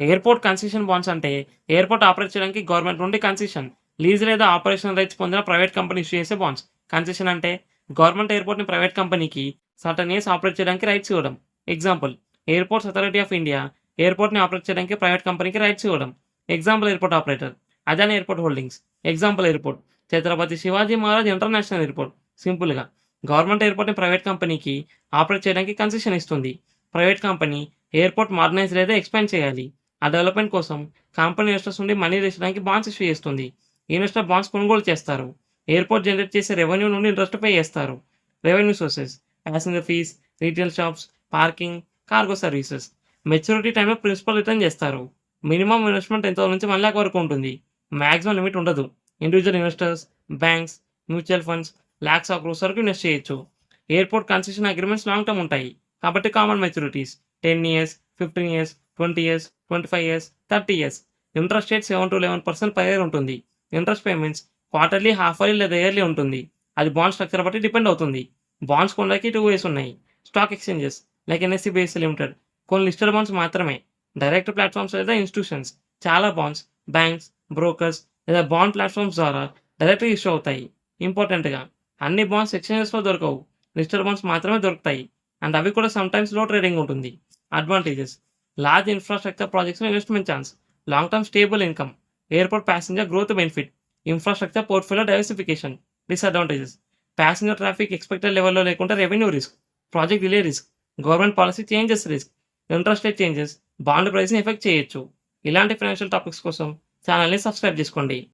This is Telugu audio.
ఎయిర్‌పోర్ట్ కన్సెషన్ బాండ్స్ అంటే ఎయిర్‌పోర్ట్ ఆపరేట్ చేయడానికి గవర్నమెంట్ నుండి కన్సెషన్, లీజ్ లేదా ఆపరేషనల్ రైట్స్ పొందిన ప్రైవేట్ కంపెనీ ఇష్యూ చేసే బాండ్స్. కన్సెషన్ అంటే గవర్నమెంట్ ఎయిర్‌పోర్ట్‌ని ప్రైవేట్ కంపెనీకి సర్టెన్ ఇయర్స్ ఆపరేట్ చేయడానికి రైట్స్ ఇవ్వడం. Example, airports authority of India ఎయిర్‌పోర్ట్‌ని ఆపరేట్ చేయడానికి ప్రైవేట్ కంపెనీకి రైట్స్ ఇవ్వడం. Example airport operator Adani airport holdings. Example airport Chhatrapati Shivaji Maharaj international airport. సింపుల్‌గా గవర్నమెంట్ ఎయిర్‌పోర్ట్‌ని ప్రైవేట్ కంపెనీకి ఆపరేట్ చేయడానికి కన్సెషన్ ఇస్తుంది. ప్రైవేట్ కంపెనీ ఎయిర్‌పోర్ట్ మోడర్నైజ్ లేదా ఎక్స్పాండ్ చేయాలి. ఆ డెవలప్‌మెంట్ కోసం కంపెనీ ఇన్వెస్టర్స్ నుండి మనీ తెచ్చడానికి బాండ్స్ ఇష్యూ చేస్తుంది. ఇన్వెస్టర్ బాండ్స్ కొనుగోలు చేస్తారు. ఎయిర్‌పోర్ట్ జనరేట్ చేసే రెవెన్యూ నుండి ఇంట్రెస్ట్ పే చేస్తారు. Revenue sources passenger fees, retail shops, parking, cargo services. Maturity టైమ్‌లో ప్రిన్సిపల్ రిటర్న్ చేస్తారు. మినిమమ్ ఇన్వెస్ట్‌మెంట్ ఎంతో నుంచి 1,00,000 వరకు ఉంటుంది. మాక్సిమం లిమిట్ ఉండదు. Individual investors, banks, mutual funds lakhs of crores వరకు ఇన్వెస్ట్ చేయొచ్చు. Airport concession agreements long term ఉంటాయి. కాబట్టి common maturities 10 years, 15 years, 20 years, 25 years, 30 years. Interest rate 7-11% per year ఉంటుంది. Interest payments quarterly, half yearly లేదా ఇయర్లీ ఉంటుంది. అది బాండ్ స్ట్రక్చర్ బట్టి డిపెండ్ అవుతుంది. బాండ్స్ కొనడానికి 2 వేస్ ఉన్నాయి. Stock exchanges like NSC, BSC limited. కొన్ని లిస్టెడ్ బాండ్స్ మాత్రమే. డైరెక్ట్ ప్లాట్‌ఫామ్స్ లేదా ఇన్‌స్టిట్యూషన్స్. చాలా బాండ్స్ బ్యాంక్స్, బ్రోకర్స్ లేదా బాండ్ ప్లాట్‌ఫామ్స్ ద్వారా డైరెక్ట్‌గా ఇష్యూ అవుతాయి. ఇంపార్టెంట్‌గా అన్ని బాండ్స్ ఎక్స్చేంజెస్‌లో దొరకవు. లిస్టెడ్ బాండ్స్ మాత్రమే దొరుకుతాయి. అండ్ అవి కూడా సమ్‌టైమ్స్ లో ట్రేడింగ్ ఉంటుంది. అడ్వాంటేజెస్ లార్జ్ ఇన్‌ఫ్రాస్ట్రక్చర్ ప్రాజెక్ట్స్‌లో investment chance, long term stable income, airport passenger growth benefit, infrastructure portfolio diversification. Disadvantages passenger traffic expected లెవెల్‌లో లేకుంటే revenue risk, project delay risk, government policy changes risk, interest rate changes bond ప్రైస్‌ని ఎఫెక్ట్ చేయొచ్చు. ఇలాంటి ఫైనాన్షియల్ టాపిక్స్ కోసం ఛానల్‌ని సబ్స్క్రైబ్ చేసుకోండి.